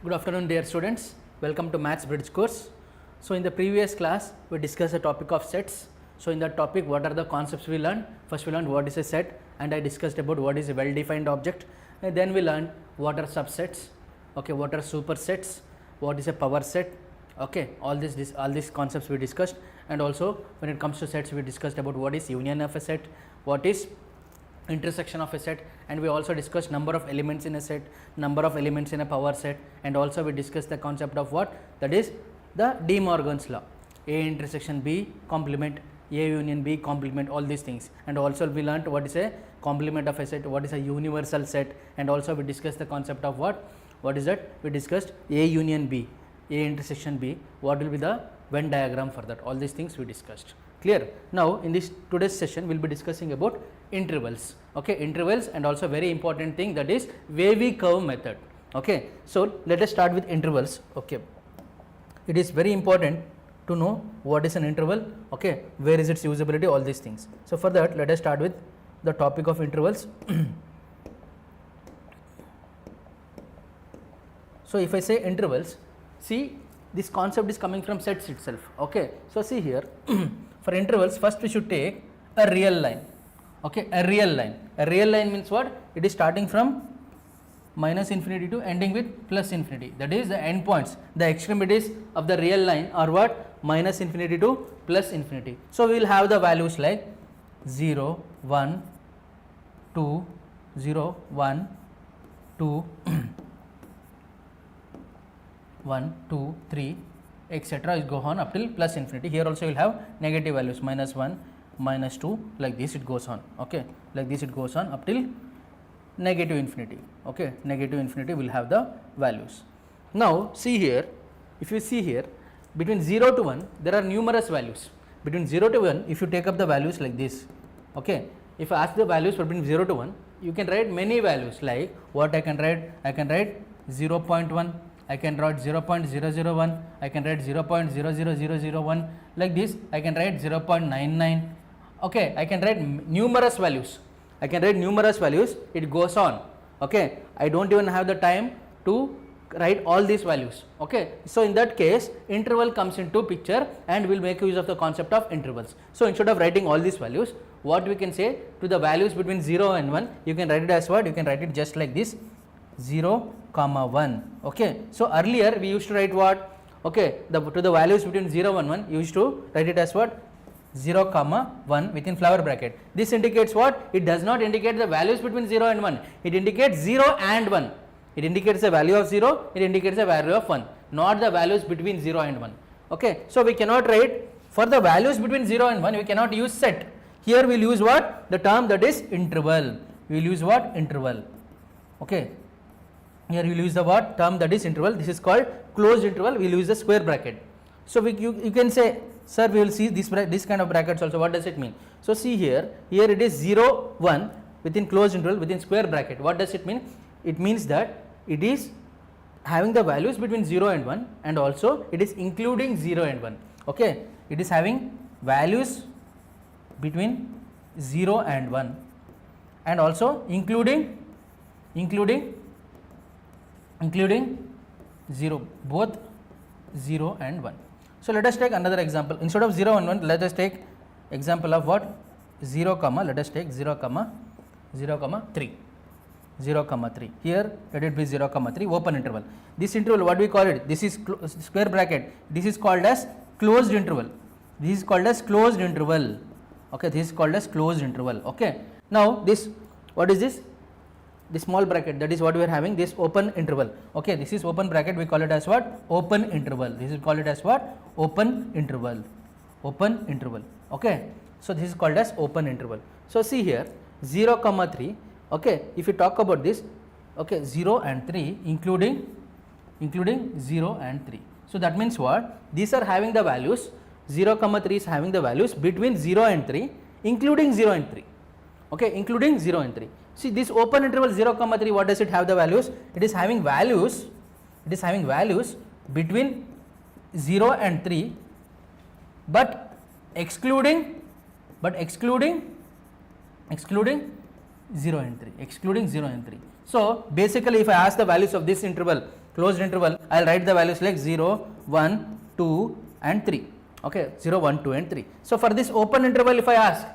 Good afternoon dear students, welcome to Maths Bridge course. So in the previous class we discussed the topic of sets. So in that topic what are the concepts we learned? First we learned what is a set and I discussed about what is a well defined object, and then we learned what are subsets, okay, what are supersets, what is a power set, okay, all these concepts we discussed. And also when it comes to sets we discussed about what is union of a set, what is intersection of a set, and we also discussed number of elements in a set, number of elements in a power set, and also we discussed the concept of what, that is the De Morgan's law, A intersection B complement, A union B complement, all these things. And also we learnt what is a complement of a set, what is a universal set, and also we discussed the concept of what is that, we discussed A union B, A intersection B, what will be the Venn diagram for that, all these things we discussed. Clear? Now in this today's session we will be discussing about intervals, okay, intervals, and also very important thing, that is wavy curve method, okay. So let us start with intervals, okay. It is very important to know what is an interval, okay, where is its usability, all these things. So for that let us start with the topic of intervals. So if I say intervals, see this concept is coming from sets itself, okay. So see here for intervals first we should take a real line, okay, a real line. A real line means what? It is starting from minus infinity to ending with plus infinity, that is the end points, the extremities of the real line are what? Minus infinity to plus infinity. So we will have the values like 0, 1, 2, 0, 1, 2, 1, 2, 3, etc. go on up till plus infinity. Here also you will have negative values, minus 1, minus 2, like this it goes on, okay, like this it goes on up till negative infinity, okay, negative infinity will have the values. Now see here, if you see here, between 0 to 1 there are numerous values. Between 0 to 1 if you take up the values like this, okay, if I ask the values between 0 to 1, you can write many values, like what I can write 0.1, I can write 0.001, I can write 0.00001, like this I can write 0.99, okay, I can write numerous values, I can write numerous values, it goes on, okay. I don't even have the time to write all these values, okay. So in that case interval comes into picture and we will make use of the concept of intervals. So instead of writing all these values, what we can say, to the values between 0 and 1, you can write it as what? You can write it just like this, 0, 1, okay. So earlier we used to write what, okay, to the values between 0 and 1 you used to write it as what, 0, 1 within flower bracket. This indicates what? It does not indicate the values between 0 and 1, it indicates 0 and 1, it indicates the value of 0, it indicates the value of 1, not the values between 0 and 1, okay. So we cannot write for the values between 0 and 1, we cannot use set. Here we will use what? The term that is interval, we will use what? Interval, okay. Here we will use the what? Term that is interval, this is called closed interval, we will use the square bracket. So you can say, sir, we will see this kind of brackets also, what does it mean? So see here it is 0, 1 within closed interval within square bracket. What does it mean? It means that it is having the values between 0 and 1 and also it is including 0 and 1, okay. It is having values between 0 and 1 and also including 0, both 0 and 1. So let us take another example. Instead of 0 and 1, let us take example of what? 0, let us take 0, 3. 0, 3. Here let it be 0, 3, open interval. This interval, what we call it? This is square bracket. This is called as closed interval. This is called as closed interval. Okay, this is called as closed interval. Okay. Now this, what is this? The small bracket, that is what we are having, this open interval, okay. This is open bracket, we call it as what? Open interval. This is called it as what? Open interval, open interval, okay. So this is called as open interval. So see here 0, 3, okay. If you talk about this, okay, 0 and 3 including 0 and 3. So that means what? These are having the values, 0, 3 is having the values between 0 and 3 including 0 and 3, okay, including 0 and 3. See this open interval 0, 3, what does it have the values? It is having values, between 0 and 3 but excluding 0 and 3, excluding 0 and 3. So basically if I ask the values of this interval, closed interval, I will write the values like 0, 1, 2 and 3. Okay, 0, 1, 2 and 3. So for this open interval, if I ask,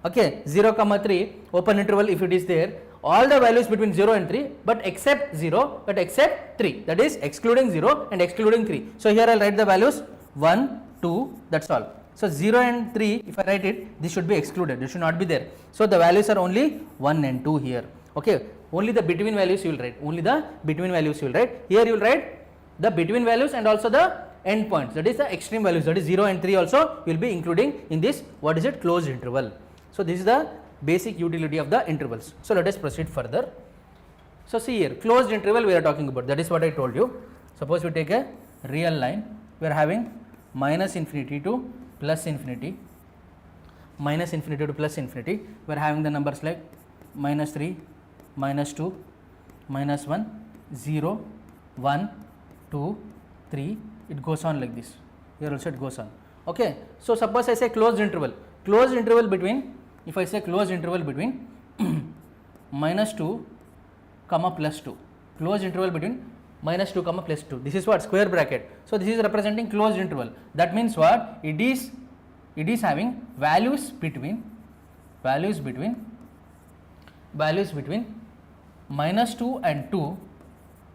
okay, 0, 3, open interval, if it is there, all the values between 0 and 3, but except 0, but except 3, that is excluding 0 and excluding 3. So here I will write the values 1, 2, that's all. So 0 and 3, if I write it, this should be excluded, this should not be there. So the values are only 1 and 2 here. Okay, only the between values you will write, only the between values you will write. Here you will write the between values and also the end points, that is the extreme values, that is 0 and 3 also you will be including in this, what is it, closed interval. So this is the basic utility of the intervals. So let us proceed further. So see here, closed interval we are talking about, that is what I told you. Suppose we take a real line, we are having minus infinity to plus infinity, minus infinity to plus infinity, we are having the numbers like minus 3, minus 2, minus 1, 0, 1, 2, 3, it goes on like this, here also it goes on. Okay, so suppose I say closed interval between, if I say closed interval between minus 2 comma plus 2, closed interval between minus 2 comma plus 2, this is what, square bracket. So this is representing closed interval, that means what, it is having values between minus 2 and 2,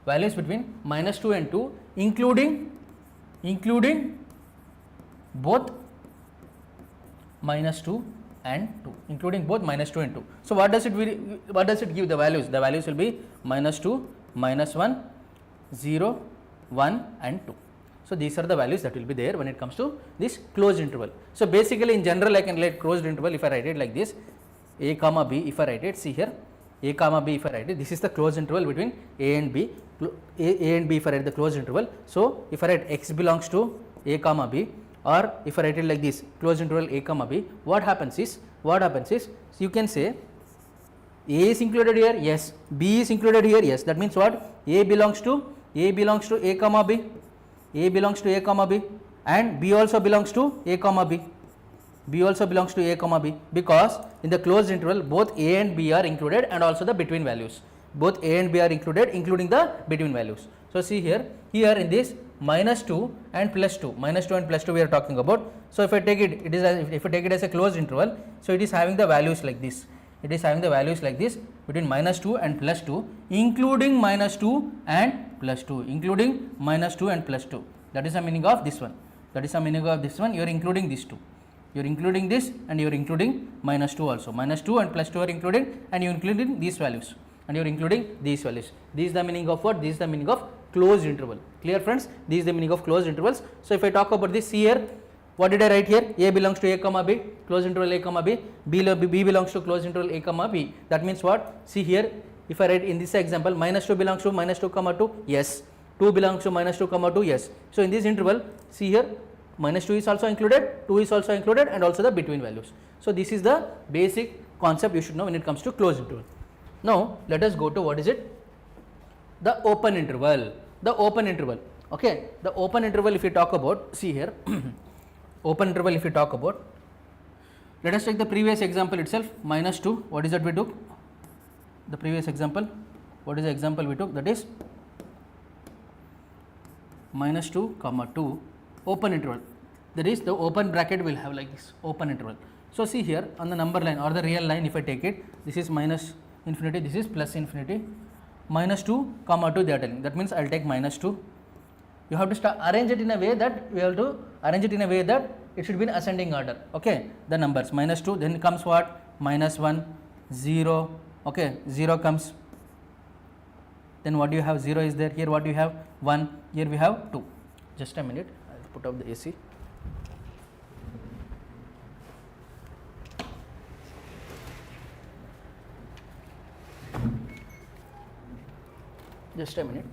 values between minus 2 and 2, including both minus 2 and 2, including both minus 2 and 2. So what does it give the values? The values will be minus 2, minus 1, 0, 1 and 2. So these are the values that will be there when it comes to this closed interval. So basically in general I can write closed interval, if I write it like this, a comma b, if I write it, see here, a comma b, if I write it, this is the closed interval between a and b, a and b if I write the closed interval. So if I write x belongs to a comma b, or if I write it like this, closed interval a comma b, what happens is you can say a is included here, yes, b is included here, yes, that means what, a belongs to a comma b, a belongs to a comma b, and b also belongs to a comma b, b also belongs to a comma b, because in the closed interval both a and b are included and also the between values, both a and b are included including the between values. So see here in this minus 2 and plus 2 we are talking about. So if I take it, if I take it as a closed interval, so it is having the values like this, it is having the values like this between minus 2 and plus 2, including minus 2 and plus 2, including minus 2 and plus 2. That is the meaning of this one, that is the meaning of this one, you are including these two, you are including this and you are including minus 2 also, minus 2 and plus 2 are including, and you are including these values and you are including these values. This is the meaning of what? This is the meaning of closed interval. Clear friends? This is the meaning of closed intervals. So if I talk about this, see here, what did I write here? A belongs to a comma b, closed interval a comma b, b belongs to closed interval a comma b. That means what? See here, if I write in this example, minus 2 belongs to minus 2 comma 2, yes, 2 belongs to minus 2 comma 2, yes. So in this interval, see here, minus 2 is also included, 2 is also included, and also the between values. So this is the basic concept you should know when it comes to closed interval. Now let us go to what is it? The open interval. The open interval. Okay, the open interval if we talk about, see here, open interval if we talk about, let us take the previous example itself, minus 2, what is that we took? The previous example, what is the example we took? That is minus 2 comma 2, open interval, that is the open bracket will have like this, open interval. So see here on the number line or the real line, if I take it, this is minus infinity, this is plus infinity, minus 2 comma 2 they are telling, that means I will take minus 2. You have to arrange it in a way that it should be in ascending order. Okay, the numbers minus 2, then comes what? Minus 1, 0, okay, 0 comes, then what do you have? 0 is there, here what do you have? 1, here we have 2. Just a minute, I will put up the AC. Just a minute.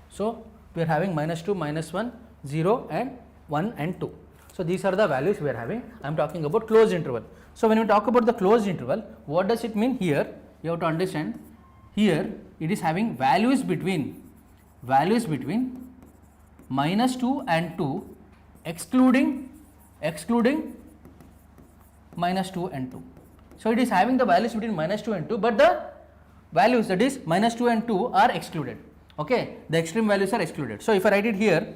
So we are having minus 2, minus 1, 0 and 1 and 2. So these are the values we are having. I am talking about closed interval. So when we talk about the closed interval, what does it mean here? You have to understand, here it is having values between minus 2 and 2, excluding minus 2 and 2. So it is having the values between minus 2 and 2, but the values, that is minus 2 and 2 are excluded. Okay, the extreme values are excluded. So if I write it here,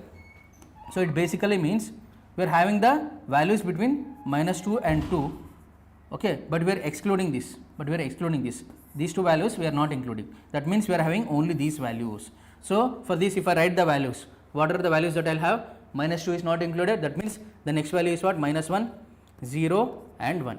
so it basically means we are having the values between minus 2 and 2, okay, but we are excluding this, these two values we are not including. That means we are having only these values. So for this, if I write the values, what are the values that I will have? Minus 2 is not included, that means the next value is what? Minus 1, 0 and 1.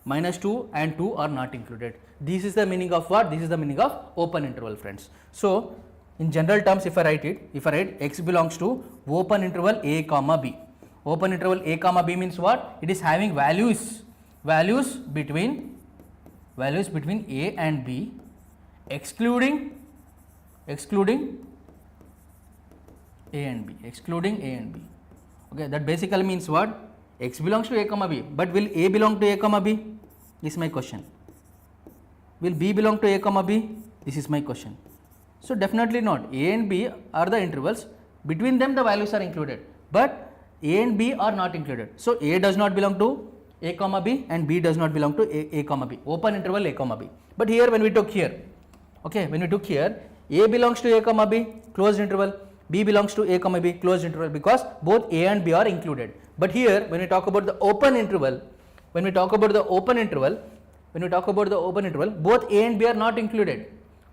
Minus 2 and 2 are not included. This is the meaning of what? This is the meaning of open interval, friends. So in general terms, if I write it, if I write x belongs to open interval a comma b. Open interval a comma b means what? It is having values between a and b, excluding a and b. Okay, that basically means what? X belongs to a comma b, but will a belong to a comma b? This is my question. Will b belong to a comma b? This is my question. So definitely not. A and b are the intervals, between them the values are included, but a and b are not included. So a does not belong to a comma b and b does not belong to a comma b, open interval a comma b. But here when we took here, okay, when we took here, a belongs to a comma b, closed interval, b belongs to a comma b, closed interval, because both a and b are included. But here when we talk about the open interval, both a and b are not included,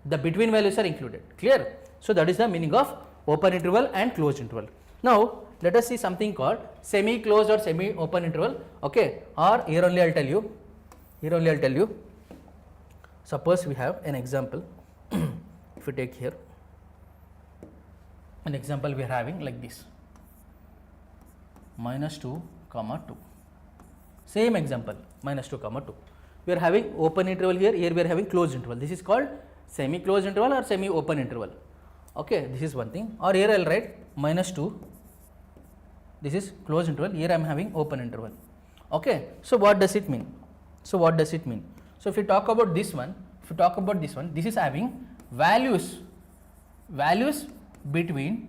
the between values are included. Clear? So that is the meaning of open interval and closed interval. Now let us see something called semi-closed or semi-open interval. Okay, or here only I'll tell you. Suppose we have an example. If you take here an example, we are having like this, minus 2 comma 2. Same example, minus 2 comma 2. We are having open interval here we are having closed interval. This is called semi-closed interval or semi-open interval. Okay, this is one thing. Or here I will write minus 2, this is closed interval, here I am having open interval. Okay, so what does it mean? So if you talk about this one, this is having values between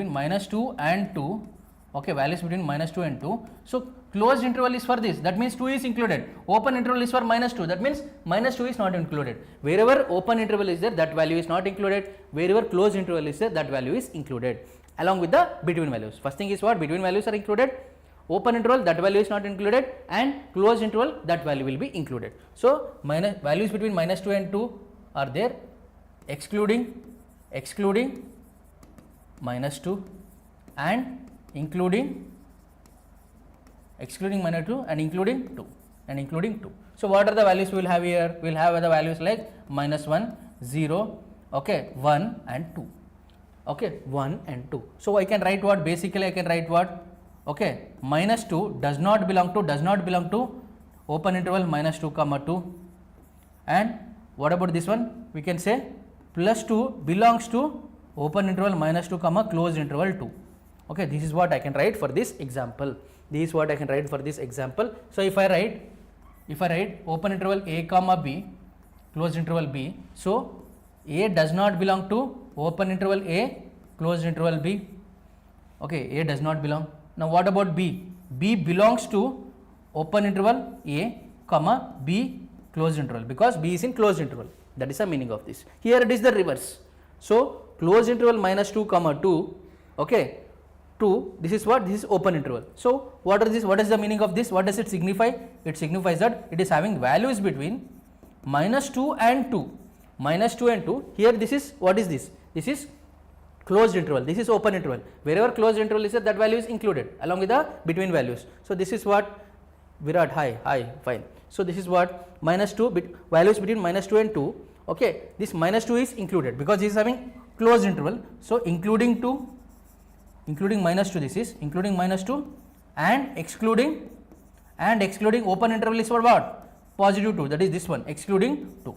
minus 2 and 2. Okay, values between minus 2 and 2. So closed interval is for this, that means 2 is included. Open interval is for minus 2, that means minus 2 is not included. Wherever open interval is there, that value is not included. Wherever closed interval is there, that value is included, along with the between values. First thing is what? Between values are included. Open interval, that value is not included, and closed interval, that value will be included. So values between minus 2 and 2 are there, excluding minus 2 and including minus 2 and including 2. So what are the values we will have here? We will have the values like minus 1, 0, okay, 1 and 2. Okay, 1 and 2. So I can write what? Basically I can write what? Okay, minus 2 does not belong to open interval minus 2 comma 2. And what about this one? We can say plus 2 belongs to open interval minus 2 comma closed interval 2. Okay, this is what I can write for this example. So if I write open interval a comma b, closed interval b, so a does not belong to open interval a, closed interval b. Okay, a does not belong. Now what about b? B belongs to open interval a comma b, closed interval, because b is in closed interval. That is the meaning of this. Here it is the reverse. So closed interval minus 2 comma 2, okay, 2, this is what? This is open interval. So what is this? What is the meaning of this? What does it signify? It signifies that it is having values between minus 2 and 2. Minus 2 and 2. Here this is, what is this? This is closed interval, this is open interval. Wherever closed interval is there, that value is included along with the between values. So this is what? Virat, hi, fine. So this is what? Minus 2, values between minus 2 and 2. Okay, this minus 2 is included because this is having closed interval. So including minus 2, this is including minus 2 and excluding open interval is for what? Positive 2, that is this one, excluding 2.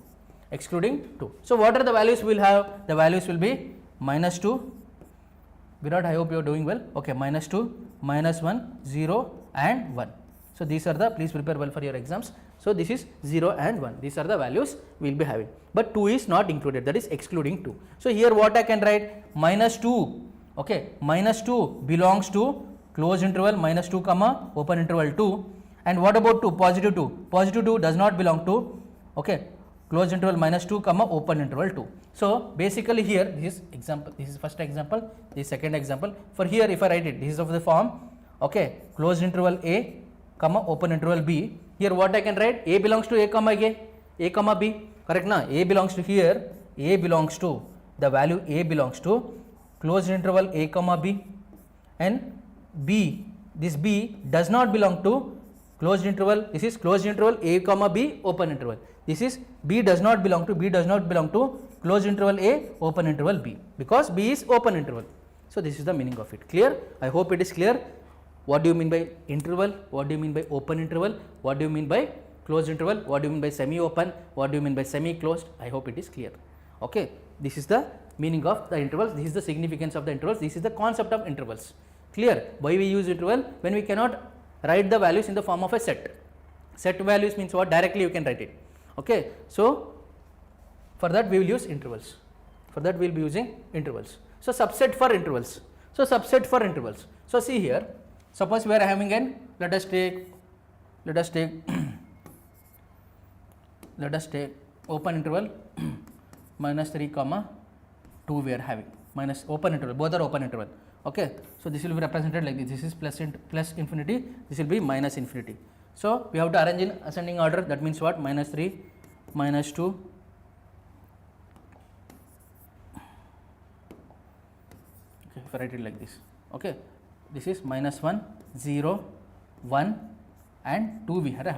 So what are the values we will have? The values will be minus 2, Virat, I hope you are doing well. Okay, minus 2, minus 1, 0 and 1. So these are the, please prepare well for your exams. So this is 0 and 1, these are the values we will be having, but 2 is not included, that is excluding 2. So here what I can write? Minus 2, okay, minus 2 belongs to closed interval minus 2 comma open interval 2. And what about 2? Positive 2. Positive 2 does not belong to, okay, closed interval minus 2 comma open interval 2. So basically here this is example, this is first example, this is second example. For here if I write it, this is of the form, okay, closed interval a comma open interval b. Here what I can write, a belongs to a comma b, correct na? A belongs to here, a belongs to, the value a belongs to closed interval a comma b, and b, this b does not belong to closed interval, this is closed interval a comma b open interval, this is b does not belong to closed interval a open interval b, because b is open interval. So this is the meaning of it. Clear? I hope it is clear. What do you mean by interval? What do you mean by open interval? What do you mean by closed interval? What do you mean by semi open? What do you mean by semi closed? I hope it is clear. Okay, this is the meaning of the intervals, this is the significance of the intervals, this is the concept of intervals. Clear? Why we use interval? When we cannot write the values in the form of a set. Set values means what? Directly you can write it. Okay, so for that we will use intervals. For that we will be using intervals. So subset for intervals. So subset for intervals. So see here, suppose we are having an, let us take open interval minus 3 comma 2 we are having, minus open interval, both are open interval. Okay, so this will be represented like this, this is plus infinity, this will be minus infinity. So we have to arrange in ascending order, that means what? Minus 3, minus 2, okay, if I write it like this, okay, this is minus 1, 0, 1 and 2 we are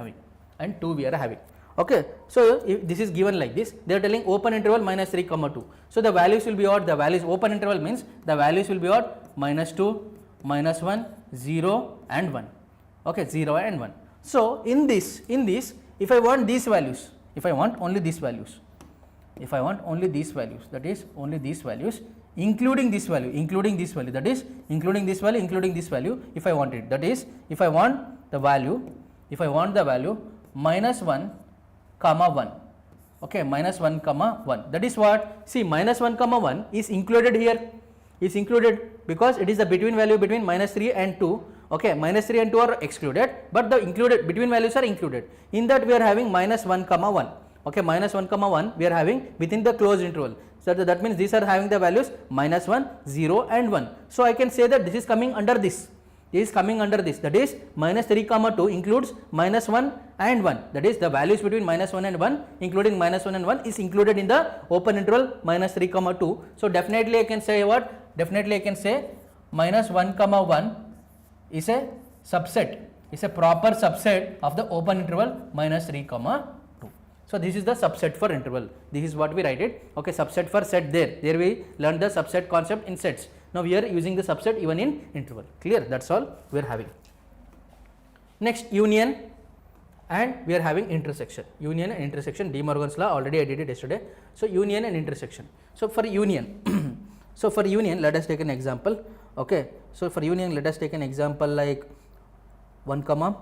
having, okay. So if this is given like this, they are telling open interval minus 3 comma 2. So the values will be what? The values, open interval means the values will be what? Minus 2, minus 1, 0 and 1, okay, 0 and 1. So in this, if I want these values, if I want only these values, that is only these values, including this value, that is including this value, if I want it, that is if I want the value minus 1 comma 1, okay, minus 1 comma 1, that is what? See, minus 1 comma 1 is included here, is included because it is the between value between minus 3 and 2, okay, minus 3 and 2 are excluded, but the included between values are included. In that we are having minus 1 comma 1, okay, minus 1 comma 1 we are having within the closed interval. So that means these are having the values minus 1, 0 and 1. So I can say that this is coming under this, that is minus 3 comma 2 includes minus 1 and 1, that is the values between minus 1 and 1 including minus 1 and 1 is included in the open interval minus 3 comma 2. So definitely I can say what? Definitely I can say minus 1 comma 1 is a subset, is a proper subset of the open interval minus 3 comma 2. So this is the subset for interval, this is what we write it, okay, subset for set, there we learned the subset concept in sets. Now we are using the subset even in interval. Clear? That's all we are having. Next, union, and we are having intersection. Union and intersection, De Morgan's law, already I did it yesterday. So union and intersection. So for union, let us take an example. Okay, so for union let us take an example like 1 comma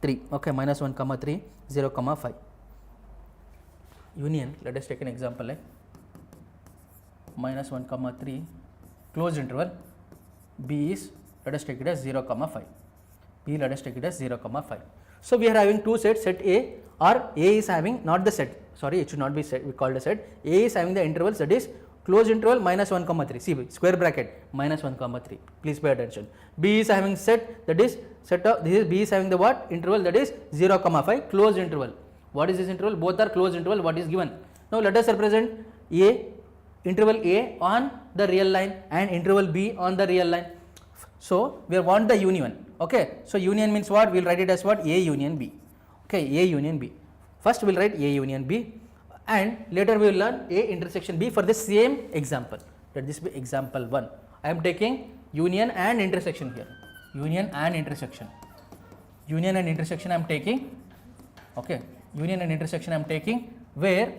3, okay, minus 1 comma 3, 0 comma 5. Union, let us take an example like minus 1 comma 3, closed interval, b is, let us take it as 0 comma 5, b let us take it as 0 comma 5. So we are having two sets, set A, or A is having not the set, sorry, it should not be set, we called a set. A is having the intervals, that is closed interval minus 1 comma 3, see square bracket minus 1 comma 3, please pay attention. B is having set, that is set of, this is B is having the what? Interval, that is 0 comma 5, closed interval. What is this interval? Both are closed interval, what is given? Now let us represent A, interval A on the real line and interval B on the real line. So we want the union, okay. So union means what? We will write it as what? A union B, okay, A union B. First we will write A union B, and later we will learn A intersection B for the same example. Let this be example 1. I am taking union and intersection here, union and intersection I am taking, okay, union and intersection I am taking, where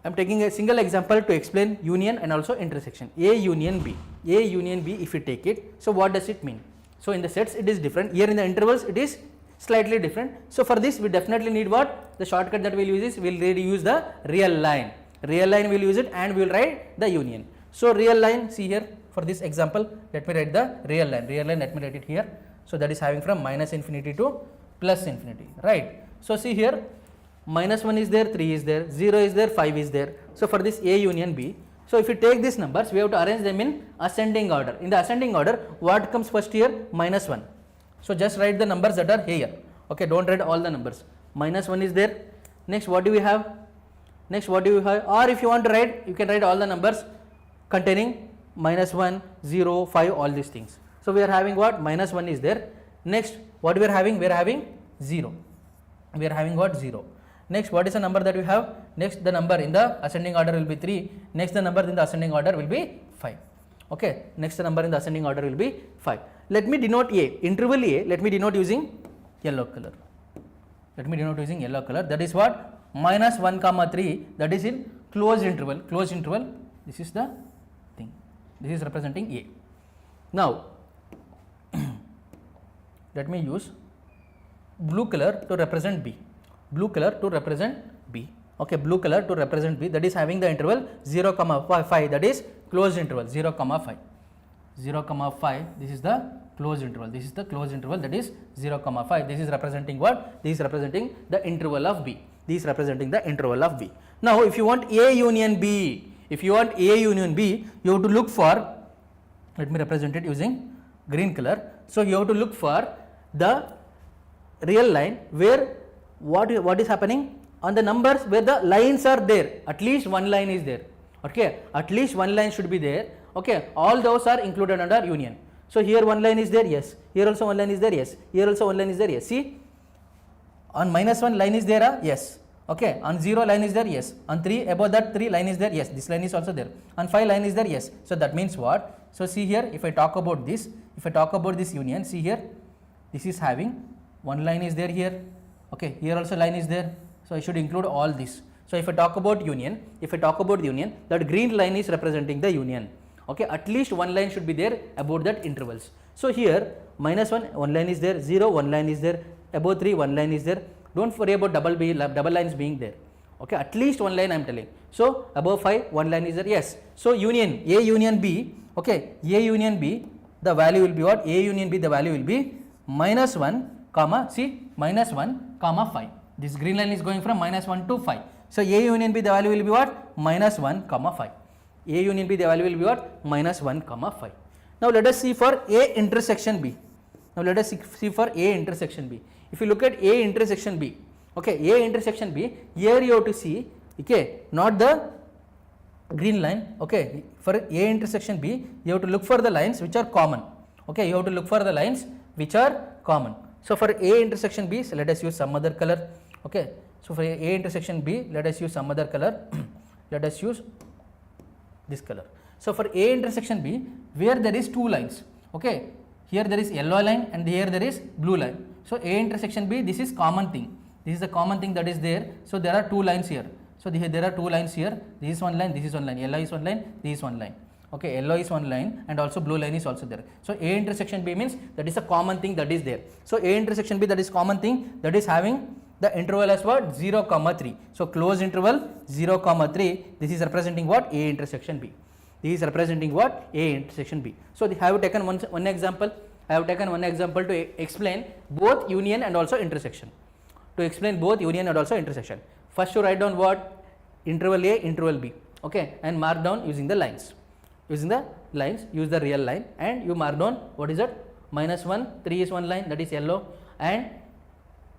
I am taking a single example to explain union and also intersection. A union B, if you take it, so what does it mean? So in the sets it is different, here in the intervals it is slightly different. So for this we definitely need what? The shortcut that we will use is, we will use the real line we will use it, and we will write the union. So real line, see here for this example, let me write the real line, let me write it here. So that is having from minus infinity to plus infinity, right? So see here, minus 1 is there, 3 is there, 0 is there, 5 is there. So for this A union B, so if you take these numbers, we have to arrange them in ascending order. In the ascending order, what comes first here? Minus 1. So just write the numbers that are here. Okay, don't write all the numbers. Minus 1 is there. Next, what do we have? Next, what do you have? Or if you want to write, you can write all the numbers containing minus 1, 0, 5, all these things. So we are having what? Minus 1 is there. Next, what we are having? We are having 0. We are having what? 0. Next, what is the number that we have? Next, the number in the ascending order will be 3. Next, the number in the ascending order will be 5. Okay. Next, the number in the ascending order will be 5. Let me denote A. Interval A, let me denote using yellow color. Let me denote using yellow color. That is what? Minus 1 comma 3. That is in closed interval. Closed interval. This is the thing. This is representing A. Now, let me use blue color to represent B. Blue color to represent B. Okay, blue color to represent B, that is having the interval 0 comma 5, that is closed interval 0 comma 5. 0 comma 5, this is the closed interval. This is the closed interval, that is 0 comma 5. This is representing what? This is representing the interval of B. This is representing the interval of B. Now, if you want A union B, if you want A union B, you have to look for, let me represent it using green color. So you have to look for the real line where what is happening on the numbers where the lines are there, at least one line is there. Okay, at least one line should be there. Okay, all those are included under union. So here one line is there, yes. Here also one line is there, yes. Here also one line is there, yes. See, on minus 1 line is there, yes. Okay, on 0 line is there, yes. On 3, above that 3 line is there, yes. This line is also there. On 5 line is there, yes. So that means what? So see here, if I talk about this, if I talk about this union, see here, this is having one line is there here. Okay, here also line is there. So I should include all this. So if I talk about union, that green line is representing the union. Okay, at least one line should be there about that intervals. So here minus 1, one line is there, 0, one line is there, above 3, one line is there. Don't worry about double lines being there. Okay, at least one line I am telling. So above 5, one line is there, yes. So union, A union B, okay, A union B, the value will be what? A union B, the value will be minus 1 comma, see, minus 1 comma 5. This green line is going from minus 1 to 5. So A union B, the value will be what? Minus 1 comma 5. A union B, the value will be what? Minus 1 comma 5. Now let us see for A intersection B. Now let us see for A intersection B. If you look at A intersection B, okay, A intersection B, here you have to see, okay, not the green line, okay, for A intersection B, you have to look for the lines which are common. Okay, you have to look for the lines which are common. So for A intersection B, so let us use some other color. Okay, so for A intersection B, let us use some other color. Let us use this color. So for A intersection B, where there is two lines, okay, here there is yellow line and here there is blue line. So A intersection B, this is common thing. This is the common thing that is there. So there are two lines here. So there are two lines here. This is one line, this is one line. Yellow is one line, this is one line. Okay, yellow is one line and also blue line is also there. So A intersection B means that is a common thing that is there. So A intersection B, that is common thing that is having the interval as what? 0 comma 3. So closed interval 0 comma 3. This is representing what? A intersection B. This is representing what? A intersection B. So I have taken one example. I have taken one example to explain both union and also intersection. To explain both union and also intersection. First you write down what? Interval A, interval B. Okay, and mark down using the lines. Using the lines, use the real line and you mark down what is it? Minus 1, 3 is one line, that is yellow, and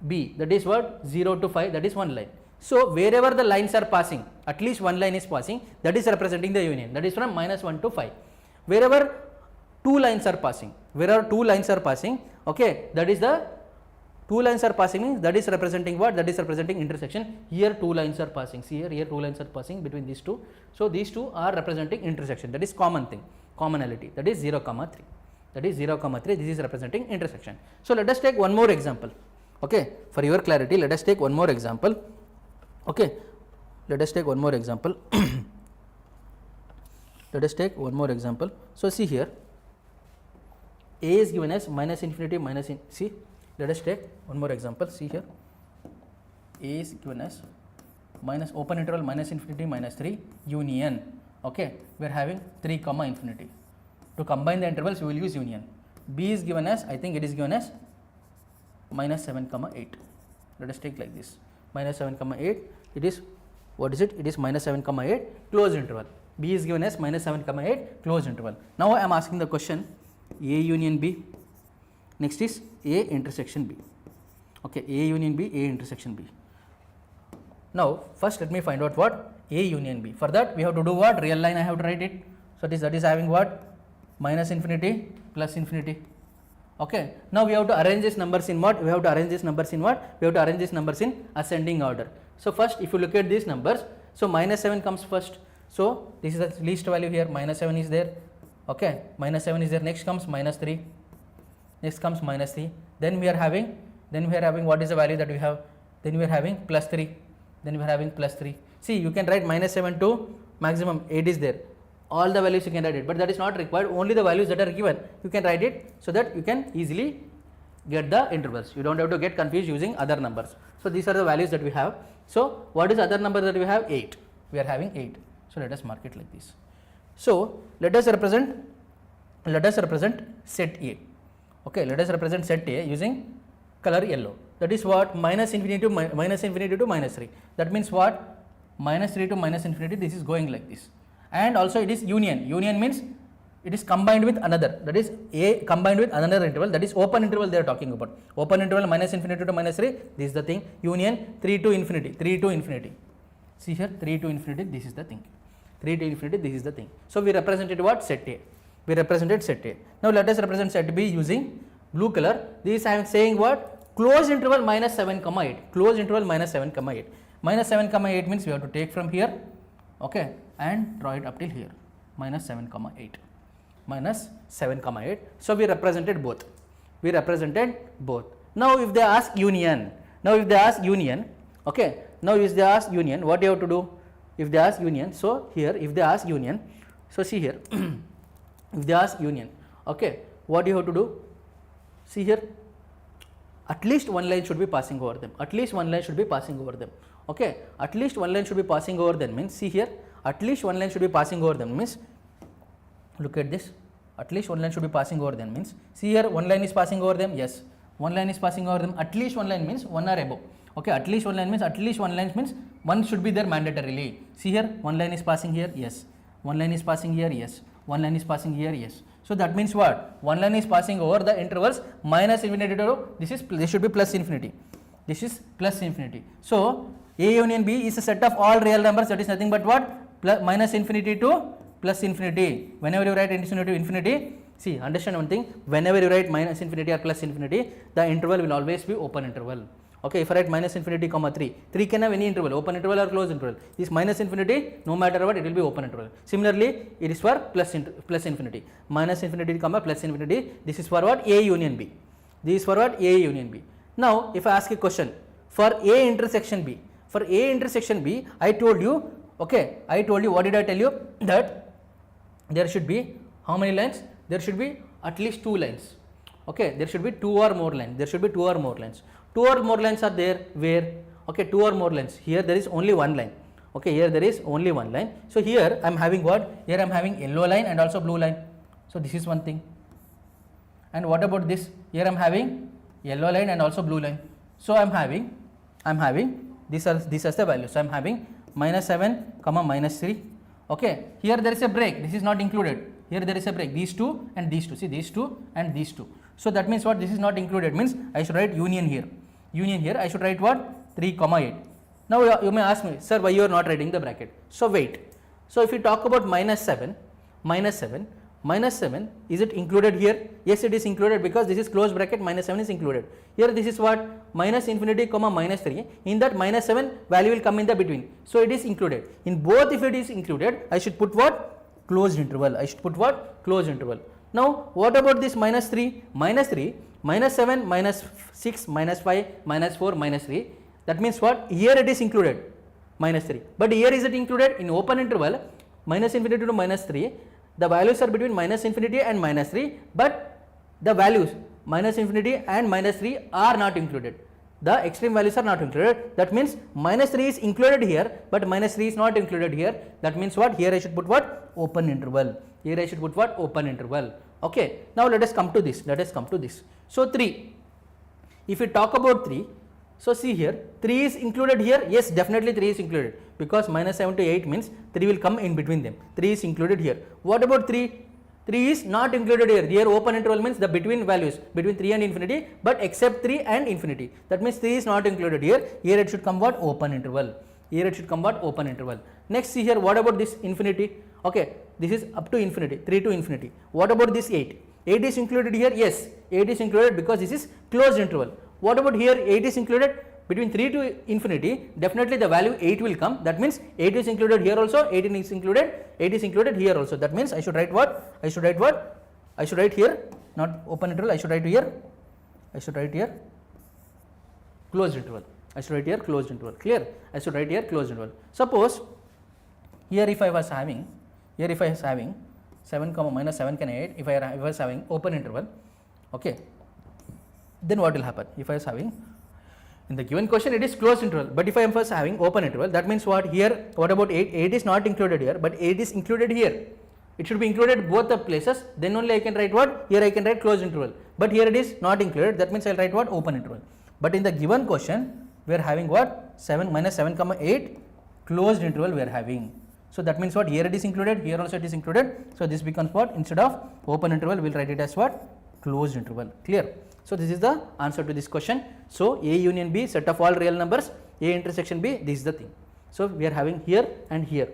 B, that is what? 0 to 5, that is one line. So wherever the lines are passing, at least one line is passing, that is representing the union, that is from minus 1 to 5. Wherever two lines are passing, okay, that is the two lines are passing means that is representing what? That is representing intersection. Here two lines are passing. See here two lines are passing between these two. So these two are representing intersection. That is common thing, commonality. That is 0 comma 3. That is 0 comma 3. This is representing intersection. So let us take one more example. Okay, for your clarity, let us take one more example. Okay, let us take one more example. Let us take one more example. So see here, A is given as minus infinity minus see. Let us take one more example. See here, A is given as minus open interval minus infinity minus 3 union. Okay, we are having 3 comma infinity. To combine the intervals, we will use union. B is given as, I think it is given as minus 7 comma 8. Let us take like this. minus 7 comma 8, it is, what is it? It is minus 7 comma 8 closed interval. B is given as minus 7 comma 8 closed interval. Now I am asking the question A union B, next is A intersection B. Okay, A union B, A intersection B. Now first let me find out what A union B. For that we have to do what? Real line I have to write it. So that is having what? Minus infinity plus infinity. Okay, now we have to arrange these numbers in what? We have to arrange these numbers in what? We have to arrange these numbers in ascending order. So first if you look at these numbers, so minus 7 comes first. So this is the least value here, minus 7 is there. Okay, minus 7 is there. Next comes minus 3. Next comes minus 3. Then we are having what is the value that we have? Then we are having plus 3. Then we are having plus 3. See, you can write minus 7 to maximum 8 is there. All the values you can write it, but that is not required. Only the values that are given you can write it, so that you can easily get the intervals. You don't have to get confused using other numbers. So these are the values that we have. So what is other number that we have? 8. We are having 8. So let us mark it like this. So let us represent set A. Okay, let us represent set A using color yellow. That is what? Minus infinity to minus 3. That means what? Minus 3 to minus infinity. This is going like this. And also it is union. Union means it is combined with another. That is A combined with another interval. That is open interval they are talking about. Open interval minus infinity to minus 3. This is the thing. Union 3 to infinity. 3 to infinity. See here, 3 to infinity. This is the thing. 3 to infinity. This is the thing. So we represented what? Set A. We represented set A. Now let us represent set B using blue color. This I am saying what? Closed interval minus 7 comma 8. Closed interval minus 7 comma 8. Minus 7 comma 8 means we have to take from here. Okay, and draw it up till here, minus 7 comma 8, minus 7 comma 8. So we represented both. Now if they ask union, okay, now if they ask union, what you have to do? If they ask union, so here if they ask union, so see here, if they ask union, okay, what you have to do? See here, at least one line should be passing over them. At least one line should be passing over them. Okay, at least one line should be passing over them means, see here, at least one line should be passing over them means, look at this, at least one line should be passing over them means, see here, one line is passing over them, yes, one line is passing over them, at least one line means one or above. Okay, at least one line means one should be there mandatorily. See here, one line is passing here, yes, one line is passing here, yes, one line is passing here, yes. So that means what? One line is passing over the intervals minus infinity to, this should be plus infinity. This is plus infinity. So A union B is a set of all real numbers, that is nothing but what? Minus infinity to plus infinity. Whenever you write infinity to infinity, see, understand one thing, whenever you write minus infinity or plus infinity, the interval will always be open interval. Okay, if I write minus infinity comma 3, 3 can have any interval, open interval or closed interval. This minus infinity, no matter what, it will be open interval. Similarly, it is for plus infinity, minus infinity comma plus infinity. This is for what? A union B. This is for what? A union B. Now, if I ask a question for A intersection B, for A intersection B, I told you, okay, what did I tell you? That there should be how many lines? There should be at least 2 lines. Okay, there should be 2 or more lines. 2 or more lines are there where? Okay, 2 or more lines. Here there is only one line. Okay, here there is only one line. So here I am having what? Here I am having yellow line and also blue line. So this is one thing. And what about this? Here I am having yellow line and also blue line. So I am having these are the values. So I am having minus 7 comma minus 3. Okay, here there is a break. This is not included. Here there is a break. These two and these two. See, these two and these two. So that means what? This is not included. Means I should write union here. I should write what? 3 comma 8. Now you may ask me, sir, why you are not writing the bracket? So wait. So if you talk about minus 7, is it included here? Yes, it is included because this is closed bracket, minus 7 is included. Here this is what? Minus infinity comma minus 3. In that minus 7 value will come in the between. So it is included. In both, if it is included, I should put what? Closed interval. Now what about this minus 3, minus 7, minus 6, minus 5, minus 4, minus 3. That means what? Here it is included, minus 3. But here is it included in open interval, minus infinity to minus 3. The values are between minus infinity and minus 3, but the values minus infinity and minus 3 are not included. The extreme values are not included. That means minus 3 is included here, but minus 3 is not included here. That means what? Here I should put what? Open interval. Okay. Now let us come to this. So 3. If we talk about 3, So see here, 3 is included here. Yes, definitely 3 is included, because minus 7 to 8 means 3 will come in between them. 3 is included here. What about 3? 3 is not included here. Here open interval means the between values, between 3 and infinity, but except 3 and infinity. That means 3 is not included here. Here it should come what? Open interval. Here it should come what? Open interval. Next see here, what about this infinity? Okay, this is up to infinity, 3 to infinity. What about this 8? 8 is included here. Yes, 8 is included because this is closed interval. What about here? 8 is included. Between 3 to infinity, definitely the value 8 will come. That means 8 is included here also, 18 is included, 8 is included here also. That means I should write what? I should write what? I should write here, not open interval, I should write here, I should write here closed interval. I should write here closed interval. Clear? I should write here closed interval. Suppose here if I was having, 7 comma minus 7 can 8, if I was having open interval, okay, then what will happen? If I was having, in the given question it is closed interval, but if I am first having open interval, that means what? Here, what about 8? 8 is not included here, but 8 is included here. It should be included both the places, then only I can write what? Here I can write closed interval, but here it is not included, that means I will write what? Open interval. But in the given question, we are having what? 7 minus 7 comma 8 closed interval we are having. So that means what? Here it is included, here also it is included. So this becomes what? Instead of open interval, we will write it as what? Closed interval. Clear? So this is the answer to this question. So A union B, set of all real numbers, A intersection B, this is the thing. So we are having here and here.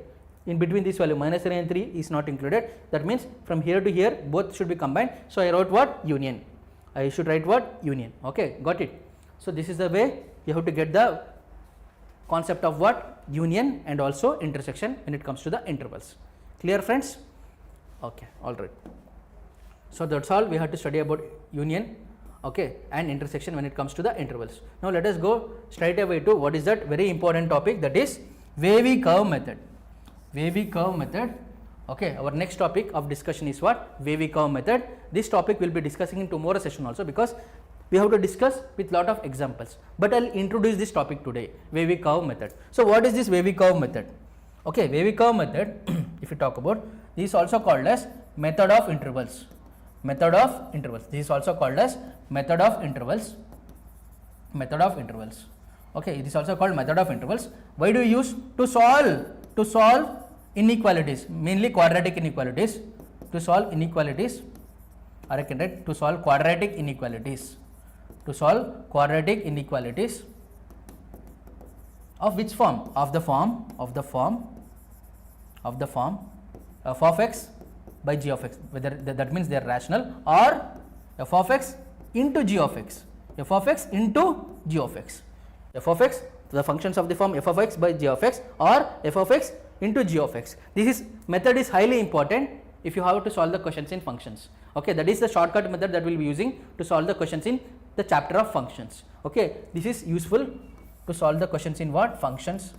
In between this value minus 3 and 3 is not included. That means from here to here both should be combined. So I wrote what? Union. I should write what? Union. Okay, got it. So this is the way you have to get the concept of what? Union and also intersection when it comes to the intervals. Clear friends? Okay, alright. So that's all we have to study about union, okay, and intersection when it comes to the intervals. Now let us go straight away to what is that very important topic, that is wavy curve method. Wavy curve method. Okay, our next topic of discussion is what? Wavy curve method. This topic we will be discussing in tomorrow session also, because we have to discuss with lot of examples, but I will introduce this topic today, wavy curve method. So what is this wavy curve method? Okay, wavy curve method if you talk about, this is also called as method of intervals. Method of intervals. This is also called as method of intervals. Method of intervals. Okay, it is also called method of intervals. Why do you use? To solve inequalities, mainly quadratic inequalities. To solve inequalities, or I can write to solve quadratic inequalities. To solve quadratic inequalities of which form? Of the form f of x by g of x, whether that means they are rational, or f of x into g of x, f of x into g of x, f of x, the functions of the form f of x by g of x, or f of x into g of x. This method is highly important if you have to solve the questions in functions. Okay, that is the shortcut method that we will be using to solve the questions in the chapter of functions. Okay, this is useful to solve the questions in what? Functions.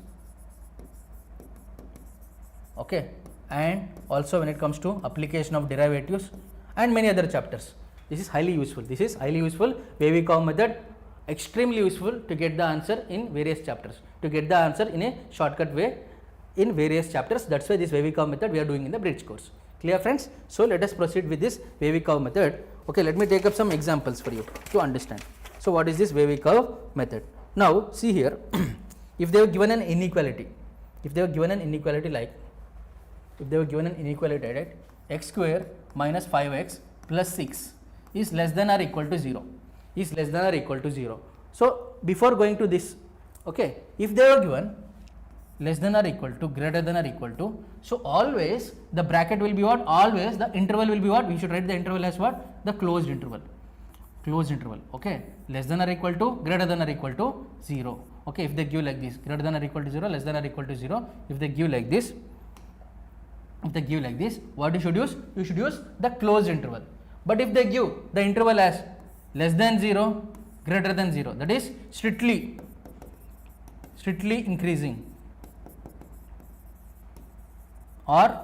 Okay, and also when it comes to application of derivatives and many other chapters. This is highly useful. This is highly useful. Wavy curve method, extremely useful to get the answer in various chapters, to get the answer in a shortcut way in various chapters. That's why this wavy curve method we are doing in the bridge course. Clear friends? So let us proceed with this wavy curve method. Okay, let me take up some examples for you to understand. So what is this wavy curve method? Now see here, if they were given an inequality, like, right, x square minus 5x plus 6 is less than or equal to 0, So before going to this, okay, if they were given less than or equal to, greater than or equal to, so always the bracket will be what? Always the interval will be what? We should write the interval as what? The closed interval. Okay, less than or equal to, greater than or equal to 0. Okay, if they give like this, greater than or equal to 0, less than or equal to 0, if they give like this, what you should use? You should use the closed interval. But if they give the interval as less than 0, greater than 0, that is strictly increasing or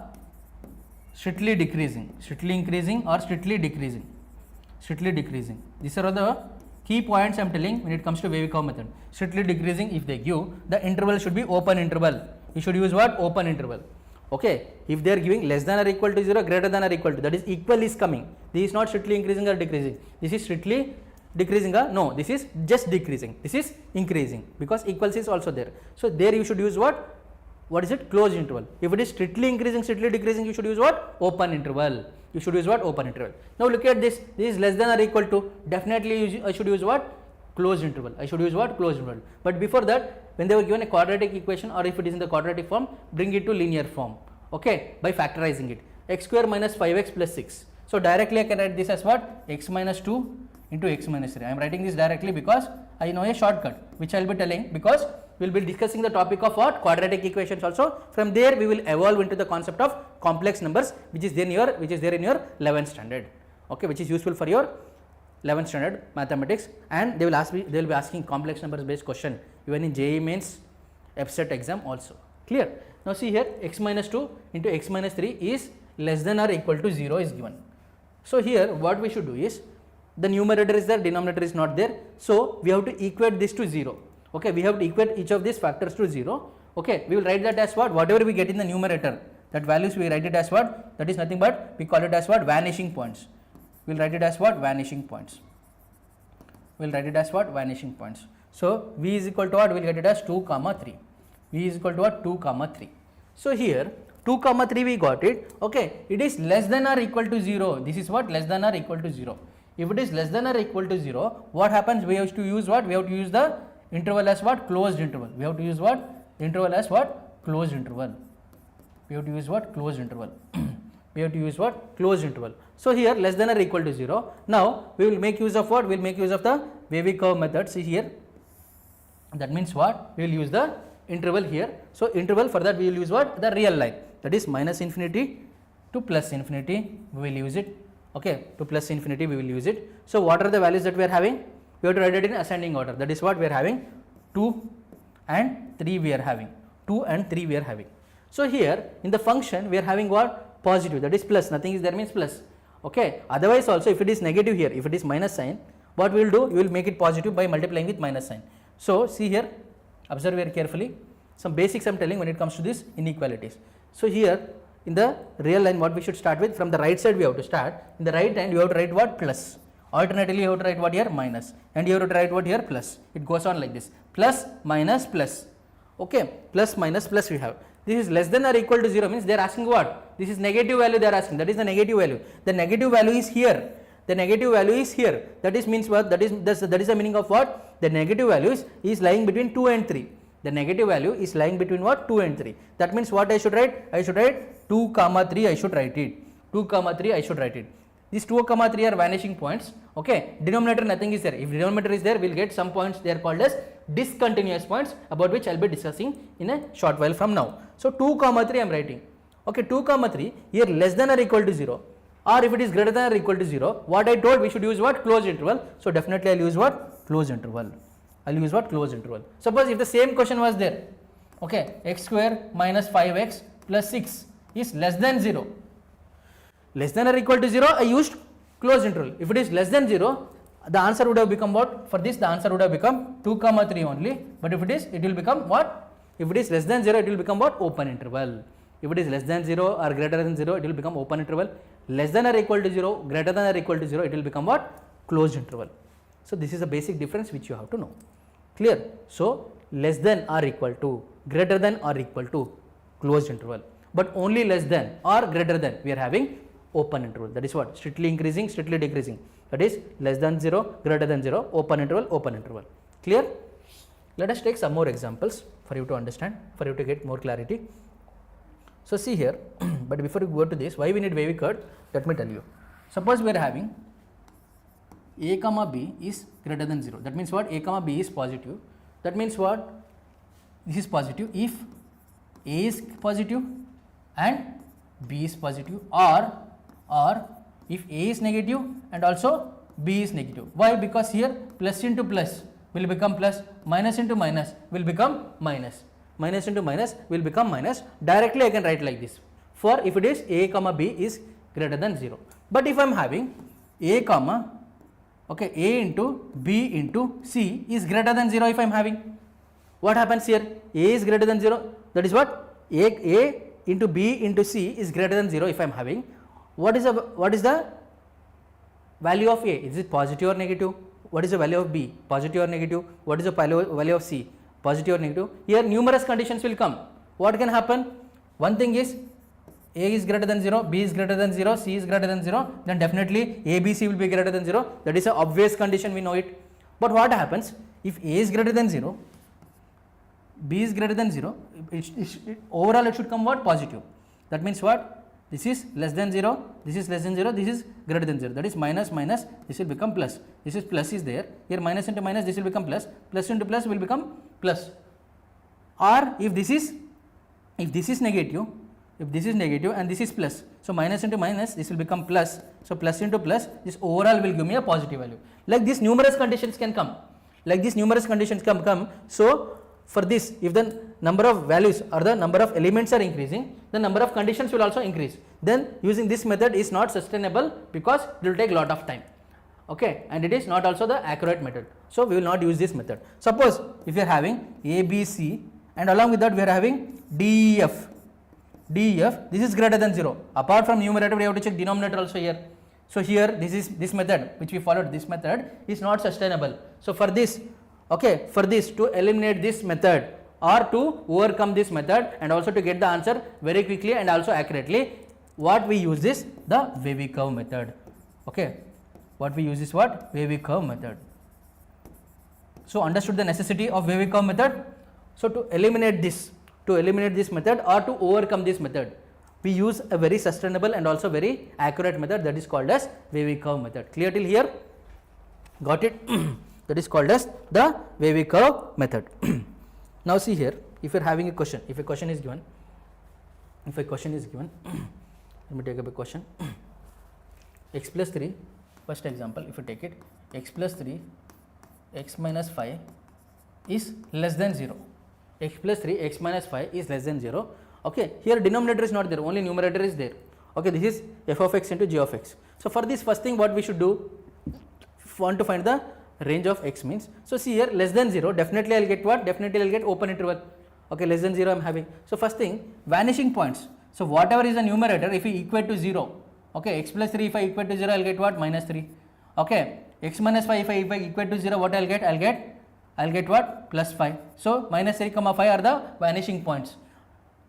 strictly decreasing, strictly increasing or strictly decreasing. These are the key points I am telling when it comes to wavy curve method. Strictly decreasing, if they give, the interval should be open interval. You should use what? Open interval. Okay, if they are giving less than or equal to 0, greater than or equal to, that is equal is coming. This is not strictly increasing or decreasing. This is strictly decreasing? No, this is just decreasing, this is increasing, because equals is also there. So there you should use what is it? Closed interval. If it is strictly increasing, strictly decreasing, you should use what? Open interval. You should use what? Open interval. Now look at this. This is less than or equal to. Definitely I should use what? Closed interval. I should use what? Closed interval. But before that, when they were given a quadratic equation, or if it is in the quadratic form, bring it to linear form. Okay, by factorizing it. X square minus 5x plus 6. So directly I can write this as what? X minus 2 into x minus 3. I am writing this directly because I know a shortcut, which I will be telling, because we will be discussing the topic of what? Quadratic equations also. From there we will evolve into the concept of complex numbers, which is there in your 11th standard. Okay, which is useful for your 11th standard mathematics, and they will be asking complex numbers based question even in JEE mains, EBSET exam also. Clear? Now see here, x minus 2 into x minus 3 is less than or equal to 0 is given. So here what we should do is, the numerator is there, denominator is not there, so we have to equate this to 0. Okay, we have to equate each of these factors to 0. Okay, we will write that as what? Whatever we get in the numerator, that values we write it as what? That is nothing but, we call it as what? Vanishing points. We will write it as what? Vanishing points. We will write it as what? Vanishing points. So v is equal to what? We will get it as 2 comma 3. V is equal to what? 2 comma 3. So here 2 comma 3 we got it. Okay, it is less than or equal to 0. This is what? Less than or equal to 0. If it is less than or equal to 0, what happens? We have to use what? We have to use the interval as what? Closed interval. We have to use what? Interval as what? Closed interval. We have to use what? Closed interval. We have to use what? Closed interval. So here less than or equal to 0. Now we will make use of what? We will make use of the wavy curve method. See here, that means what? We will use the interval here. So interval, for that we will use what? The real line, that is minus infinity to plus infinity, we will use it. Okay, to plus infinity we will use it. So what are the values that we are having? We have to write it in ascending order. That is what we are having. 2 and 3 we are having. 2 and 3 we are having. So here in the function we are having what? Positive, that is plus. Nothing is there means plus. Okay, otherwise also if it is negative here, if it is minus sign, what we will do? We will make it positive by multiplying with minus sign. So see here, observe very carefully. Some basics I am telling when it comes to this inequalities. So here in the real line, what we should start with? From the right side we have to start. In the right hand you have to write what? Plus. Alternatively you have to write what here? Minus. And you have to write what here? Plus. It goes on like this. Plus, minus, plus. Okay, plus, minus, plus we have. This is less than or equal to 0 means they are asking what? This is negative value they are asking. That is the negative value. The negative value is here. The negative value is here. That is means what? That is the meaning of what? The negative value is lying between 2 and 3. The negative value is lying between what? 2 and 3. That means what I should write? I should write 2 comma 3 I should write it. 2 comma 3 I should write it. These 2 comma 3 are vanishing points. Okay, denominator nothing is there. If denominator is there, we will get some points. They are called as discontinuous points, about which I will be discussing in a short while from now. So 2 comma 3 I am writing. Okay, 2 comma 3 here less than or equal to 0, or if it is greater than or equal to 0, what I told, we should use what? Closed interval. So definitely I will use what? Closed interval. I will use what? Closed interval. Suppose if the same question was there, okay, x square minus 5x plus 6 is less than 0. Less than or equal to 0, I used closed interval. If it is less than 0, the answer would have become what? For this the answer would have become 2 comma 3 only. But if it is, it will become what? If it is less than 0, it will become what? Open interval. If it is less than 0 or greater than 0, it will become open interval. Less than or equal to 0, greater than or equal to 0, it will become what? Closed interval. So this is a basic difference which you have to know. Clear? So less than or equal to, greater than or equal to, closed interval. But only less than or greater than, we are having open interval. That is what? Strictly increasing, strictly decreasing. That is less than 0, greater than 0, open interval, open interval. Clear? Let us take some more examples for you to understand, for you to get more clarity. So see here, but before we go to this, why we need wavy curve, let me tell you. Suppose we are having a comma b is greater than 0. That means what? A comma b is positive. That means what? This is positive if a is positive and b is positive, or if a is negative and also b is negative. Why? Because here plus into plus will become plus, minus into minus will become minus, minus into minus will become minus. Directly I can write like this, for if it is a comma b is greater than 0. But if I am having a comma, okay, a into b into c is greater than 0, if I am having, what happens here? A is greater than 0, that is what? A into b into c is greater than 0 if I am having. What is the value of a? Is it positive or negative? what is the value of b, positive or negative, what is the value of c, positive or negative. Here numerous conditions will come. What can happen? One thing is a is greater than 0, b is greater than 0, c is greater than 0, then definitely a, b, c will be greater than 0. That is an obvious condition, we know it. But what happens if a is greater than 0, b is greater than 0, overall it should come what? Positive. That means what? This is less than 0, this is less than 0, this is greater than 0. That is minus minus, this will become plus. This is plus is there. Here minus into minus, this will become plus. Plus into plus will become plus. Or if this is negative, if this is negative and this is plus, so minus into minus, this will become plus. So plus into plus, this overall will give me a positive value. Like this numerous conditions can come. Like this numerous conditions come. So for this, if the number of values or the number of elements are increasing, the number of conditions will also increase. Then using this method is not sustainable because it will take lot of time. Okay, and it is not also the accurate method. So we will not use this method. Suppose if you are having a, b, c, and along with that we are having d, e, f. D, E, F, this is greater than 0. Apart from numerator, we have to check denominator also here. So here this method which we followed, this method is not sustainable. So for this, okay, for this to eliminate this method or to overcome this method and also to get the answer very quickly and also accurately, what we use is the wavy curve method. Okay, what we use is what? Wavy curve method. So understood the necessity of wavy curve method. So to eliminate this method or to overcome this method, we use a very sustainable and also very accurate method, that is called as wavy curve method. Clear till here? Got it? That is called as the wavy curve method. Now see here, if you are having a question, if a question is given, let me take up a question. X plus 3, first example, if you take it, x plus 3, x minus 5 is less than 0. X plus 3, x minus 5 is less than 0. Okay, here denominator is not there, only numerator is there. Okay, this is f of x into g of x. So for this, first thing what we should do, want to find the range of x means. So see here, less than 0, definitely I will get what? Definitely I will get open interval. Okay, less than 0 I am having. So first thing, vanishing points. So whatever is the numerator, if we equate to 0, okay, x plus 3 if I equate to 0, I will get what? Minus 3. Okay, x minus 5 if I equate to 0, what I will get? I'll get what? Plus 5. So minus 3 comma 5 are the vanishing points.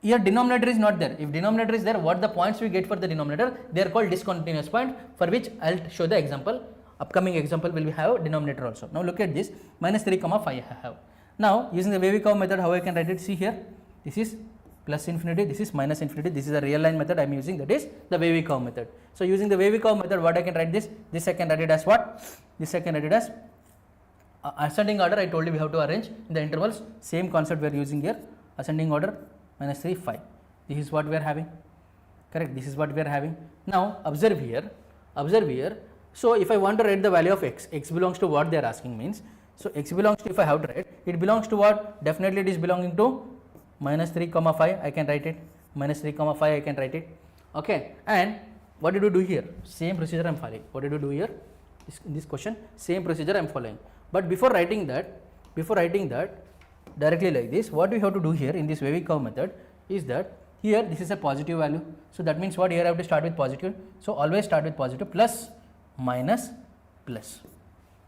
Here denominator is not there. If denominator is there, what the points we get for the denominator? They are called discontinuous point, for which I'll show the example. Upcoming example will have denominator also. Now look at this, minus 3 comma 5 I have. Now using the wavy curve method, how I can write it? See here, this is plus infinity, this is minus infinity, this is a real line method I am using, that is the wavy curve method. So using the wavy curve method, what I can write this I can write it as what? This I can write it as ascending order. I told you we have to arrange in the intervals, same concept we are using here, ascending order, minus 3, 5. This is what we are having, correct? This is what we are having. Now observe here. So if I want to write the value of x belongs to what they are asking means. So x belongs to, if I have to write, it belongs to what? Definitely it is belonging to minus 3 comma 5 I can write it, minus 3 comma 5 I can write it. Okay, and what did you do here? Same procedure I am following. What did you do here? In this question, same procedure I am following. But before writing that, directly like this, what we have to do here in this wavy curve method is that here this is a positive value. So that means what? Here I have to start with positive. So always start with positive, plus minus plus,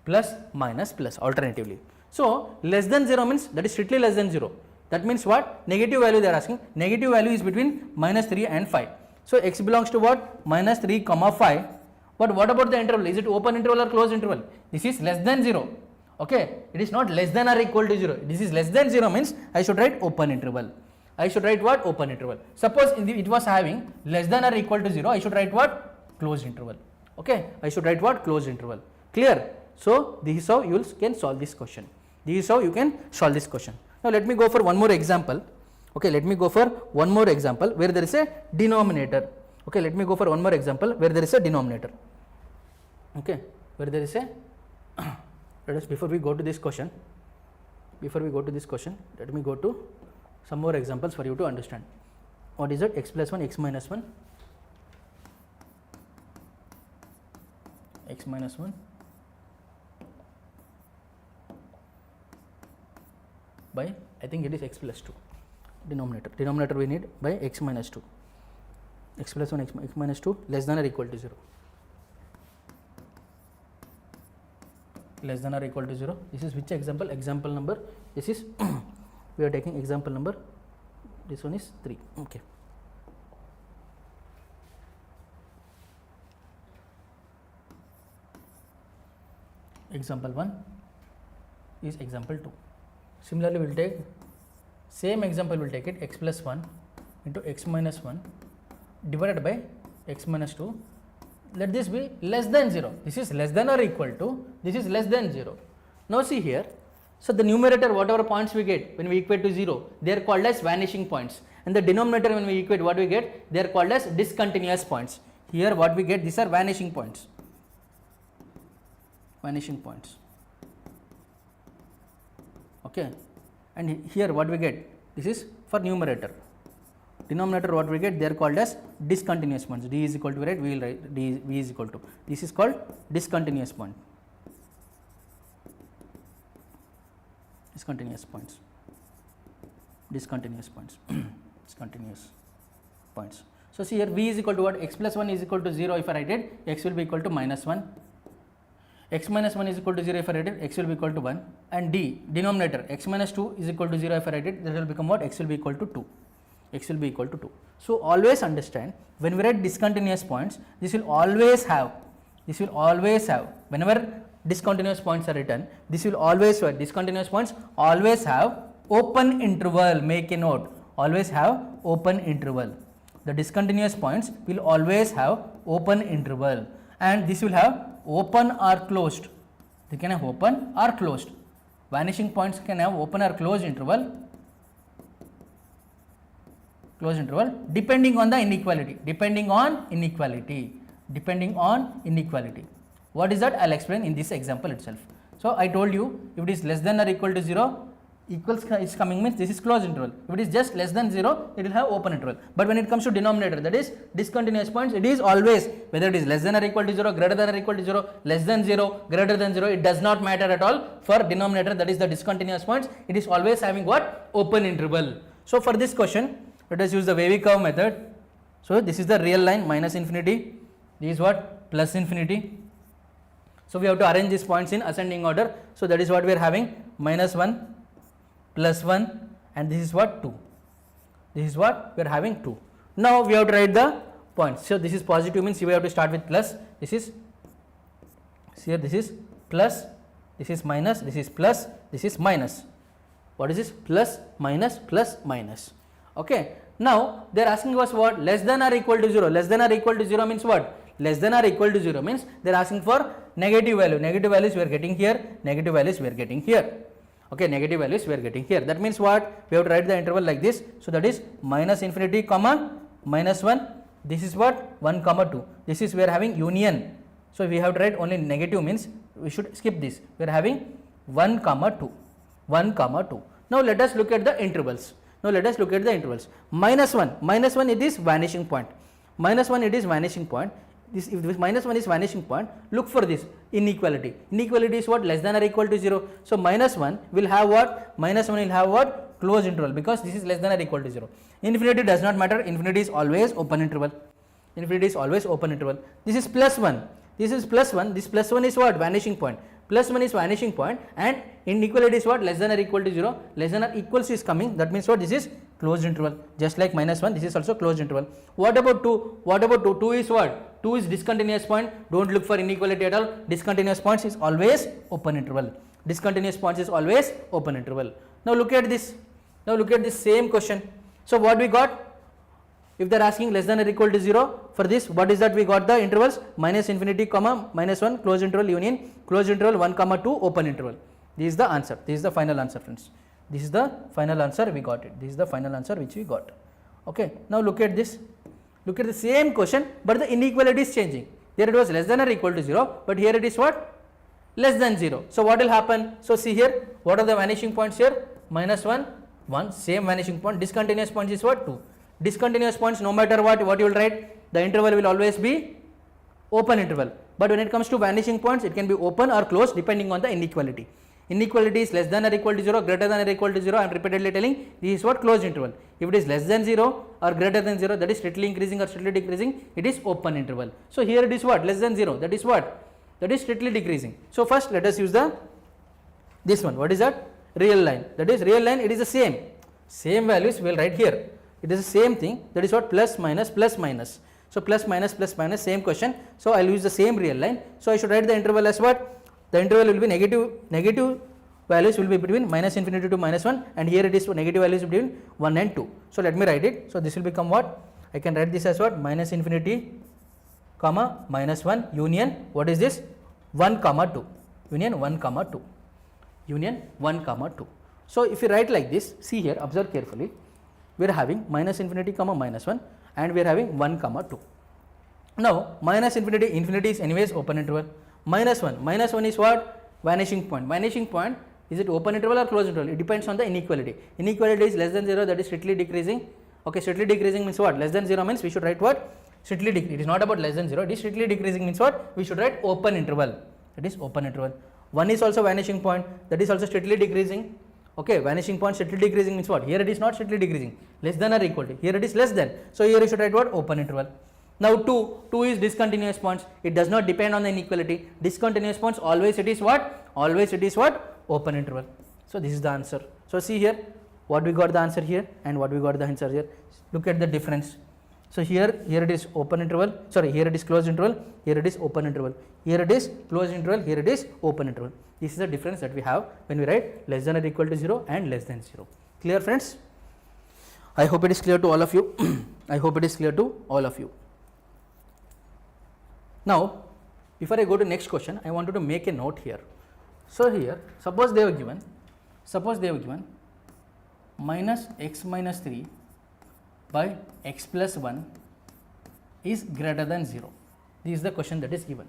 plus minus plus alternatively. So less than 0 means that is strictly less than 0. That means what? Negative value they are asking. Negative value is between minus 3 and 5. So x belongs to what? Minus 3 comma 5. But what about the interval? Is it open interval or closed interval? This is less than 0. Okay, it is not less than or equal to 0. This is less than 0 means I should write open interval. I should write what? Open interval. Suppose it was having less than or equal to 0, I should write what? Closed interval. Okay, I should write what? Closed interval. Clear? So this is how you can solve this question. This is how you can solve this question. Now let me go for one more example. Okay, let me go for one more example where there is a denominator. Okay, let me go for one more example where there is a denominator. Okay, where there is a let us, before we go to this question, let me go to some more examples for you to understand. What is it? X plus 1, x minus 1, x minus 1 by, I think it is x plus 2, denominator we need by x minus 2, x plus 1, x minus 2 less than or equal to 0. less than or equal to 0. This is which example? Example number, this is we are taking example number, this one is 3. Okay. Example 1 is example 2. Similarly, we will take same example, we will take it x plus 1 into x minus 1 divided by x minus 2. Let this be less than 0. This is less than or equal to, this is less than 0. Now see here, so the numerator, whatever points we get when we equate to 0, they are called as vanishing points, and the denominator when we equate, what we get, they are called as discontinuous points. Here what we get, these are vanishing points. Vanishing points. Okay, and here what we get, this is for numerator. Denominator what we get, they are called as discontinuous points. D is equal to, right, we will write D, V is equal to, this is called discontinuous point. Discontinuous points. Discontinuous points. Discontinuous points. So see here, V is equal to what, x plus 1 is equal to 0 if I write it, x will be equal to minus 1. X minus 1 is equal to 0 if I write it, x will be equal to 1, and D, denominator, x minus 2 is equal to 0 if I write it, that will become what, x will be equal to 2. X will be equal to 2. So always understand, when we write discontinuous points, this will always have, whenever discontinuous points are written, this will always, discontinuous points always have open interval, make a note, always have open interval. The discontinuous points will always have open interval, and this will have open or closed. They can have open or closed. Vanishing points can have open or closed interval, depending on the inequality, depending on inequality. What is that? I will explain in this example itself. So I told you, if it is less than or equal to 0, equals is coming means this is closed interval. If it is just less than 0, it will have open interval. But when it comes to denominator, that is discontinuous points, it is always, whether it is less than or equal to 0, greater than or equal to 0, less than 0, greater than 0, it does not matter at all. For denominator, that is the discontinuous points, it is always having what? Open interval. So for this question, let us use the wavy curve method. So this is the real line, minus infinity, this is what? Plus infinity. So we have to arrange these points in ascending order. So that is what we are having, minus 1, plus 1, and this is what? 2. This is what? We are having 2. Now we have to write the points. So this is positive, means we have to start with plus. This is, here this is plus, this is minus, this is plus, this is minus. What is this? Plus, minus, plus, minus. Okay. Now they are asking us what? Less than or equal to 0. Less than or equal to 0 means what? Less than or equal to 0 means they are asking for negative value. Negative values we are getting here, negative values we are getting here. Okay, negative values we are getting here. That means what? We have to write the interval like this. So that is minus infinity comma minus 1. This is what? 1 comma 2. This is we are having union. So we have to write only negative, means we should skip this. We are having 1 comma 2. 1 comma 2. Now let us look at the intervals. Minus 1 it is vanishing point. Minus 1 it is vanishing point. This, if this minus 1 is vanishing point, look for this inequality. Inequality is what? Less than or equal to 0. So minus 1 will have what? Minus 1 will have what? Closed interval, because this is less than or equal to 0. Infinity does not matter. Infinity is always open interval. This is plus 1. This is plus 1. This plus 1 is what? Vanishing point. Plus 1 is vanishing point, and inequality is what? Less than or equal to 0. Less than or equals is coming. That means what? This is closed interval. Just like minus 1, this is also closed interval. What about 2? 2 is what? 2 is discontinuous point. Don't look for inequality at all. Discontinuous points is always open interval. Now look at this. Same question. So what we got? If they are asking less than or equal to 0, for this, what is that? We got the intervals minus infinity comma minus 1, closed interval, union, closed interval, 1 comma 2, open interval. This is the answer. This is the final answer, friends. This is the final answer, we got it. This is the final answer which we got. Okay. Now look at this. Look at the same question, but the inequality is changing. There it was less than or equal to 0, but here it is what? Less than 0. So what will happen? So see here, what are the vanishing points here? Minus 1, 1, same vanishing point. Discontinuous points is what? 2. Discontinuous points, no matter what you will write, the interval will always be open interval. But when it comes to vanishing points, it can be open or closed depending on the inequality. Inequality is less than or equal to 0, greater than or equal to 0. I am repeatedly telling, this is what? Closed interval. If it is less than 0 or greater than 0, that is strictly increasing or strictly decreasing, it is open interval. So here it is what? Less than 0, that is what? that is strictly decreasing. So first let us use the this one. What is that? Real line. That is real line, it is the same values we will write here. It is the same thing, that is what? Plus minus plus minus. So plus minus same question. So I will use the same real line. So I should write the interval as what? The interval will be negative values will be between minus infinity to minus 1, and here it is negative values between 1 and 2. So let me write it. So this will become what? I can write this as what? Minus infinity comma minus 1 union, what is this? 1 comma 2, union 1 comma 2, union 1 comma 2. So if you write like this, see here, observe carefully, we are having minus infinity comma minus 1 and we are having 1 comma 2. Now minus infinity, infinity is anyways open interval. Minus 1 is what? Vanishing point. Vanishing point, is it open interval or closed interval? It depends on the inequality. Inequality is less than 0, that is strictly decreasing. Okay, strictly decreasing means what? Less than 0 means we should write what? Strictly decreasing. It is not about less than 0, it is strictly decreasing means what? We should write open interval, that is open interval. 1 is also vanishing point, that is also strictly decreasing. Okay, vanishing point strictly decreasing means what? Here it is not strictly decreasing, less than or equal to, here it is less than. So here you should write what? Open interval. Now 2 is discontinuous points, it does not depend on the inequality. Discontinuous points, always it is what? Always it is what? Open interval. So this is the answer. So see here, what we got the answer here and what we got the answer here. Look at the difference. So here it is open interval, sorry, here it is closed interval, here it is open interval, here it is closed interval, here it is open interval. This is the difference that we have when we write less than or equal to 0 and less than 0. Clear, friends? I hope it is clear to all of you. I hope it is clear to all of you. Now before I go to next question, I wanted to make a note here. So here, suppose they have given minus x minus 3 by x plus 1 is greater than 0. This is the question that is given.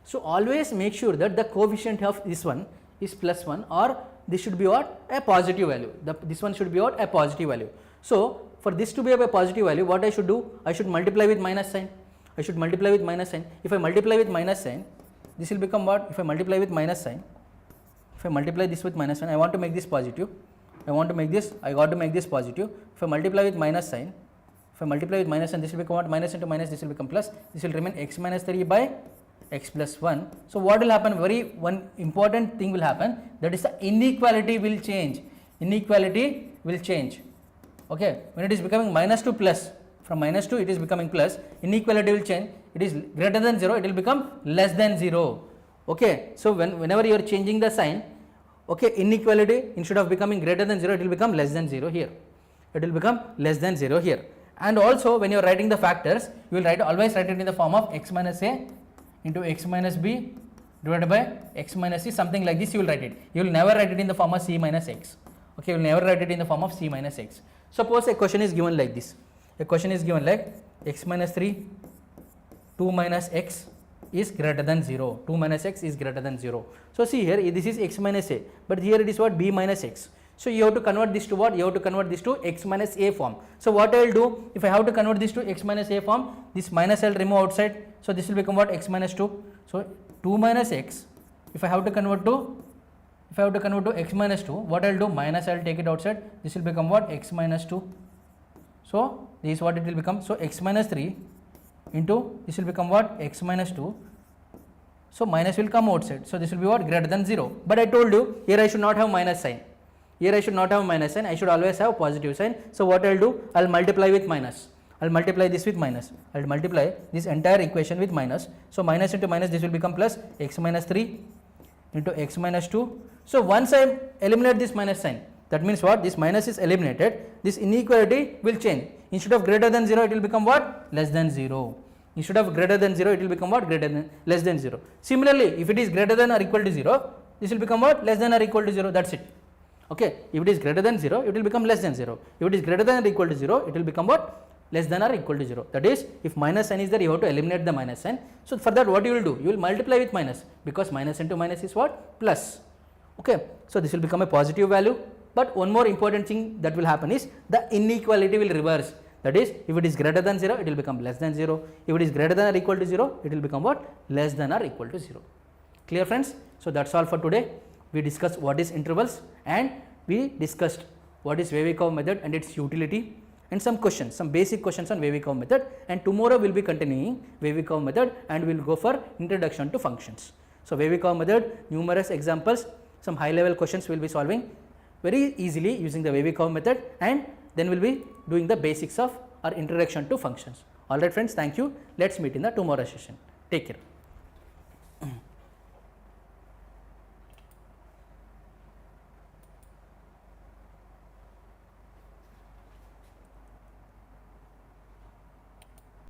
So always make sure that the coefficient of this one is plus 1, or this should be what? A positive value. This one should be what? A positive value. So for this to be a positive value, what I should do? I should multiply with minus sign. I should multiply with minus sign. If I multiply with minus sign, this will become what? If I multiply with minus sign, if I multiply this with minus sign, I want to make this positive. I got to make this positive. If I multiply with minus sign, this will become what? Minus into minus, this will become plus. This will remain x minus 3 by x plus 1. So what will happen? One important thing will happen, that is the inequality will change. Inequality will change. Okay, when it is becoming minus to plus, from minus to it is becoming plus, inequality will change. It is greater than 0, it will become less than 0. Okay, so whenever you are changing the sign, okay, inequality, instead of becoming greater than 0, it will become less than 0 here. It will become less than 0 here. And also when you are writing the factors, you will always write it in the form of x minus a into x minus b divided by x minus c, something like this you will write it. You will never write it in the form of c minus x. Okay, you will never write it in the form of c minus x. Suppose a question is given like this. A question is given like x minus 3, 2 minus x is greater than 0. 2 minus x is greater than 0. So see here, this is x minus a, but here it is what? B minus x. So you have to convert this to what? You have to convert this to x minus a form. So what I will do, if I have to convert this to x minus a form, this minus I will remove outside. So this will become what? X minus 2. So 2 minus x, if I have to convert to x minus 2, what I will do? Minus I will take it outside. This will become what? X minus 2. So this is what it will become. So x minus 3 into this will become what? X minus 2. So minus will come outside. So this will be what? Greater than 0. But I told you here I should not have minus sign. Here I should not have minus sign. I should always have positive sign. So what I will do? I will multiply with minus. I will multiply this with minus. I will multiply this entire equation with minus. So minus into minus, this will become plus x minus 3 into x minus 2. So once I eliminate this minus sign, that means what? This minus is eliminated. This inequality will change. Instead of greater than 0, it will become what? Less than 0. Instead of greater than 0, it will become what? Less than 0. Similarly, if it is greater than or equal to 0, this will become what? Less than or equal to 0. That's it. Okay. If it is greater than 0, it will become less than 0. If it is greater than or equal to 0, it will become what? Less than or equal to 0. That is, if minus sign is there, you have to eliminate the minus sign. So for that, what you will do? You will multiply with minus, because minus into minus is what? Plus. Okay. So this will become a positive value. But one more important thing that will happen is the inequality will reverse. That is, if it is greater than 0, it will become less than 0. If it is greater than or equal to 0, it will become what? Less than or equal to 0. Clear, friends? So that's all for today. We discussed what is intervals, and we discussed what is wavy curve method and its utility, and some questions, some basic questions on wavy curve method. And tomorrow we will be continuing wavy curve method and we will go for introduction to functions. So, wavy curve method, numerous examples, some high level questions we will be solving very easily using the wavy curve method, and then we will be doing the basics of our introduction to functions. Alright friends, thank you. Let us meet in the tomorrow session. Take care.